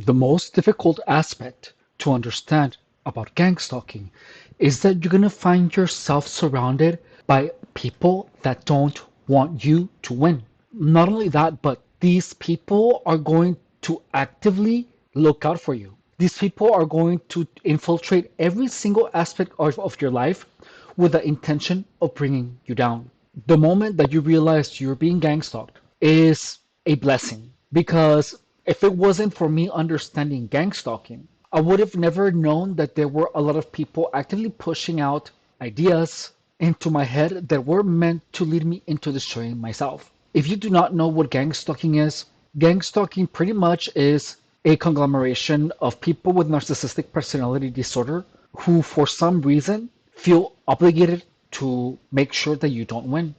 The most difficult aspect to understand about gang stalking is that you're going to find yourself surrounded by people that don't want you to win. Not only that, but these people are going to actively look out for you. These people are going to infiltrate every single aspect of your life with the intention of bringing you down. The moment that you realize you're being gang stalked is a blessing because if it wasn't for me understanding gang stalking, I would have never known that there were a lot of people actively pushing out ideas into my head that were meant to lead me into destroying myself. If you do not know what gang stalking pretty much is a conglomeration of people with narcissistic personality disorder who, for some reason, feel obligated to make sure that you don't win.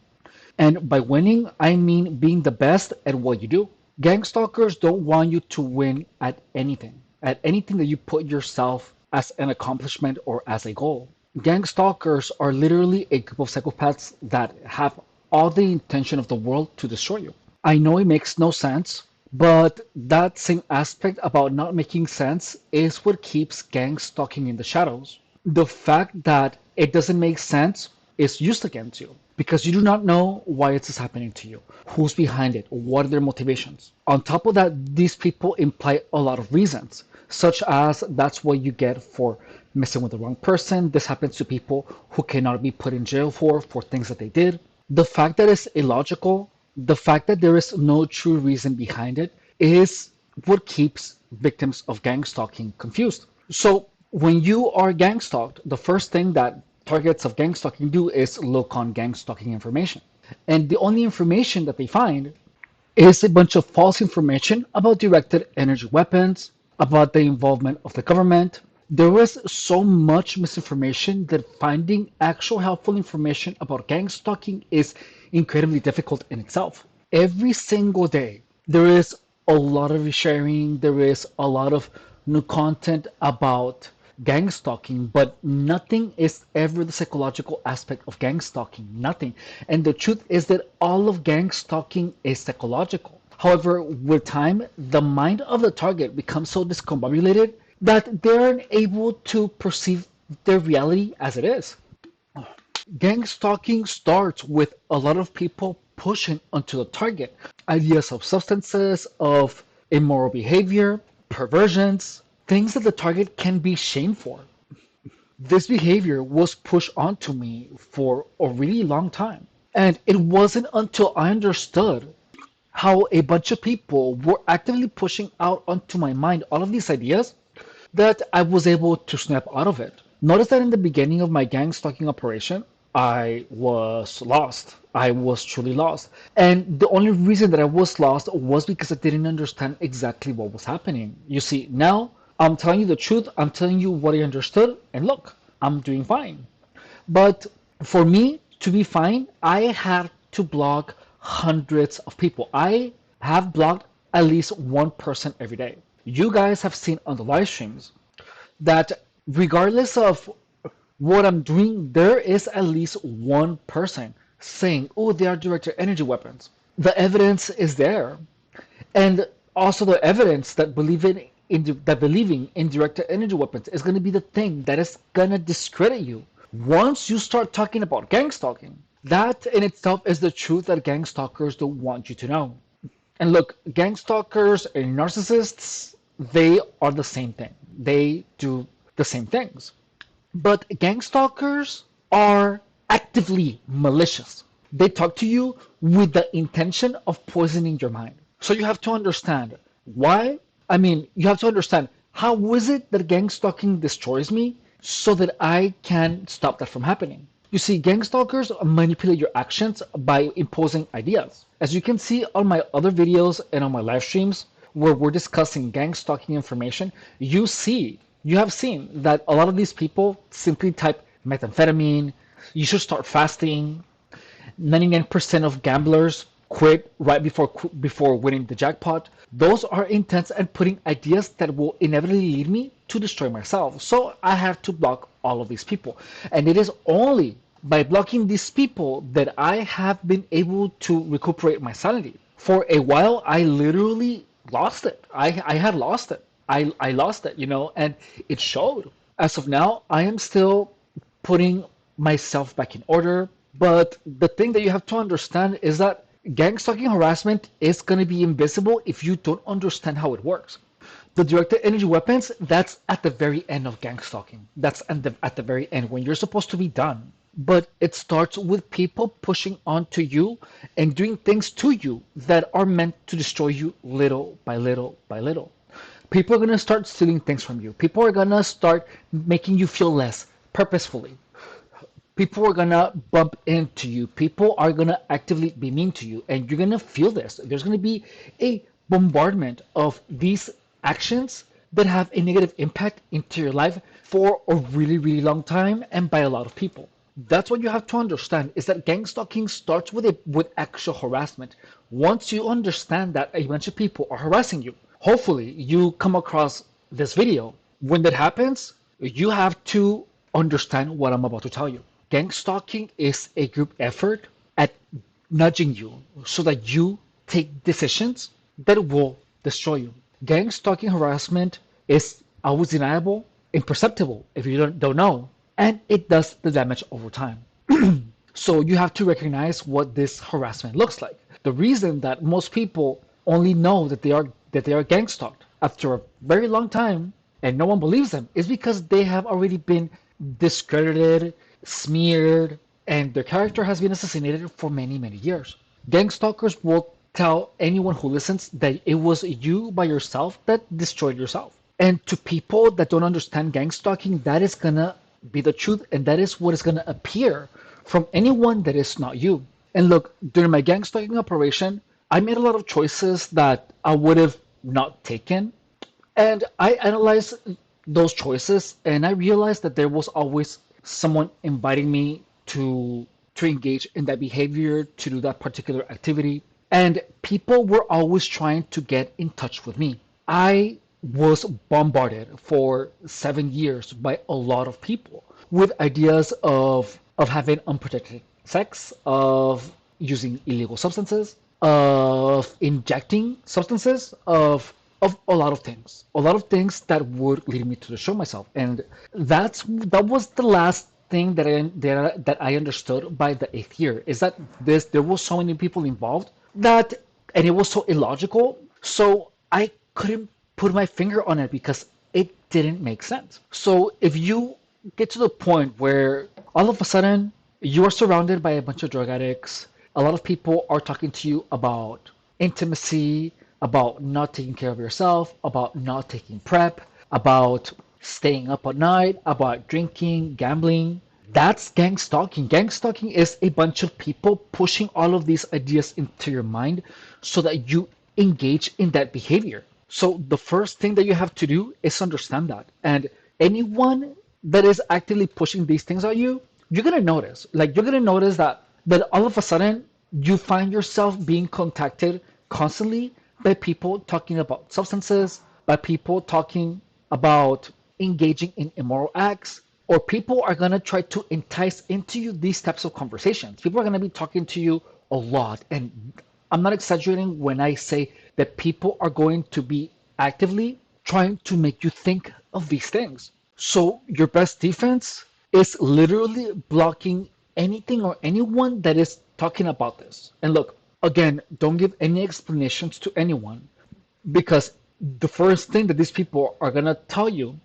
And by winning, I mean being the best at what you do. Gang stalkers don't want you to win at anything that you put yourself as an accomplishment or as a goal. Gang stalkers are literally a group of psychopaths that have all the intention of the world to destroy you. I know it makes no sense, but that same aspect about not making sense is what keeps gang stalking in the shadows. The fact that it doesn't make sense is used against you because you do not know why it is happening to you, who's behind it, what are their motivations. On top of that, these people imply a lot of reasons, such as that's what you get for messing with the wrong person. This happens to people who cannot be put in jail for things that they did. The fact that it's illogical, the fact that there is no true reason behind it is what keeps victims of gang stalking confused. So when you are gang stalked, the first thing that targets of gang stalking do is look on gang stalking information. And the only information that they find is a bunch of false information about directed energy weapons, about the involvement of the government. There is so much misinformation that finding actual helpful information about gang stalking is incredibly difficult in itself. Every single day, there is a lot of sharing, there is a lot of new content about gang stalking, but nothing is ever the psychological aspect of gang stalking. Nothing. And the truth is that all of gang stalking is psychological. However, with time, the mind of the target becomes so discombobulated that they're unable to perceive their reality as it is. Gang stalking starts with a lot of people pushing onto the target ideas of substances, of immoral behavior, perversions, things that the target can be shamed for. This behavior was pushed onto me for a really long time. And it wasn't until I understood how a bunch of people were actively pushing out onto my mind all of these ideas that I was able to snap out of it. Notice that in the beginning of my gang stalking operation, I was lost. I was truly lost. And the only reason that I was lost was because I didn't understand exactly what was happening. You see, now I'm telling you the truth, I'm telling you what I understood, and look, I'm doing fine. But for me to be fine, I had to block hundreds of people. I have blocked at least one person every day. You guys have seen on the live streams that regardless of what I'm doing, there is at least one person saying, oh, they are directed energy weapons. The evidence is there. And also the evidence that believing in directed energy weapons is going to be the thing that is going to discredit you. Once you start talking about gang stalking, that in itself is the truth that gang stalkers don't want you to know. And look, gang stalkers and narcissists, they are the same thing. They do the same things. But gang stalkers are actively malicious. They talk to you with the intention of poisoning your mind. So you have to understand why. I mean, you have to understand how is it that gang stalking destroys me so that I can stop that from happening. You see, gang stalkers manipulate your actions by imposing ideas. As you can see on my other videos and on my live streams where we're discussing gang stalking information, you have seen that a lot of these people simply type methamphetamine, you should start fasting. 99% of gamblers quit right before winning the jackpot. Those are intents and putting ideas that will inevitably lead me to destroy myself. So I have to block all of these people. And it is only by blocking these people that I have been able to recuperate my sanity. For a while, I literally lost it. I had lost it. I lost it, you know, and it showed. As of now, I am still putting myself back in order. But the thing that you have to understand is that gang stalking harassment is going to be invisible if you don't understand how it works. The directed energy weapons, that's at the very end of gang stalking. That's at the very end when you're supposed to be done. But it starts with people pushing onto you and doing things to you that are meant to destroy you little by little by little. People are going to start stealing things from you. People are going to start making you feel less purposefully. People are going to bump into you. People are going to actively be mean to you. And you're going to feel this. There's going to be a bombardment of these actions that have a negative impact into your life for a really, really long time and by a lot of people. That's what you have to understand is that gang stalking starts with actual harassment. Once you understand that a bunch of people are harassing you, hopefully you come across this video. When that happens, you have to understand what I'm about to tell you. Gang stalking is a group effort at nudging you so that you take decisions that will destroy you. Gang stalking harassment is always deniable, imperceptible if you don't know, and it does the damage over time. So you have to recognize what this harassment looks like. The reason that most people only know that they are gang stalked after a very long time and no one believes them is because they have already been discredited, smeared, and their character has been assassinated for many, many years. Gang stalkers will tell anyone who listens that it was you by yourself that destroyed yourself. And to people that don't understand gang stalking, that is gonna be the truth, and that is what is gonna appear from anyone that is not you. And look, during my gang stalking operation, I made a lot of choices that I would have not taken, and I analyzed those choices, and I realized that there was always someone inviting me to engage in that behavior, to do that particular activity, and people were always trying to get in touch with me. I was bombarded for 7 years by a lot of people with ideas of having unprotected sex, of using illegal substances, of injecting substances, of a lot of things that would lead me to destroy myself. And that was the last thing that I understood by the 8th year is that there was so many people involved that and it was so illogical. So I couldn't put my finger on it because it didn't make sense. So if you get to the point where all of a sudden you are surrounded by a bunch of drug addicts, a lot of people are talking to you about intimacy, about not taking care of yourself, about not taking prep, about staying up at night, about drinking, gambling. That's gang stalking. Gang stalking is a bunch of people pushing all of these ideas into your mind so that you engage in that behavior. So the first thing that you have to do is understand that. And anyone that is actively pushing these things at you, you're gonna notice. Like you're gonna notice that all of a sudden you find yourself being contacted constantly by people talking about substances, by people talking about engaging in immoral acts, or people are going to try to entice into you these types of conversations. People are going to be talking to you a lot. And I'm not exaggerating when I say that people are going to be actively trying to make you think of these things. So your best defense is literally blocking anything or anyone that is talking about this. And look, again, don't give any explanations to anyone because the first thing that these people are gonna tell you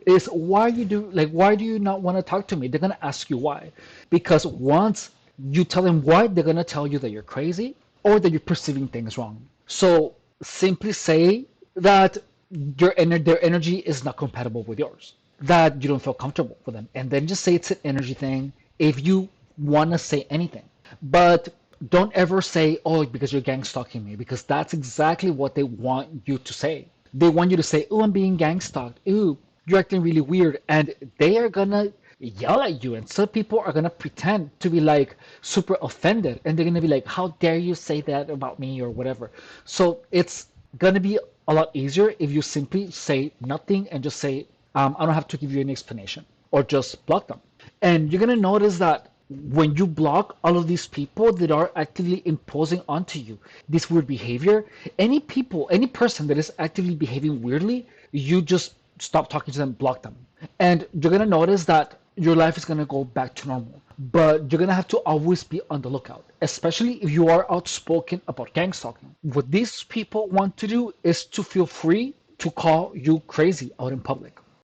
is why do you not want to talk to me? They're gonna ask you why. Because once you tell them why, they're gonna tell you that you're crazy or that you're perceiving things wrong. So simply say that their energy is not compatible with yours, that you don't feel comfortable with them, and then just say it's an energy thing if you want to say anything. But don't ever say, oh, because you're gang stalking me, because that's exactly what they want you to say. They want you to say, oh, I'm being gang stalked. Ooh, you're acting really weird. And they are gonna yell at you. And some people are gonna pretend to be like super offended. And they're gonna be like, how dare you say that about me or whatever. So it's gonna be a lot easier if you simply say nothing and just say, I don't have to give you any explanation or just block them. And you're gonna notice that when you block all of these people that are actively imposing onto you this weird behavior, any person that is actively behaving weirdly, you just stop talking to them, block them. And you're gonna notice that your life is gonna go back to normal. But you're gonna have to always be on the lookout, especially if you are outspoken about gang stalking. What these people want to do is to feel free to call you crazy out in public.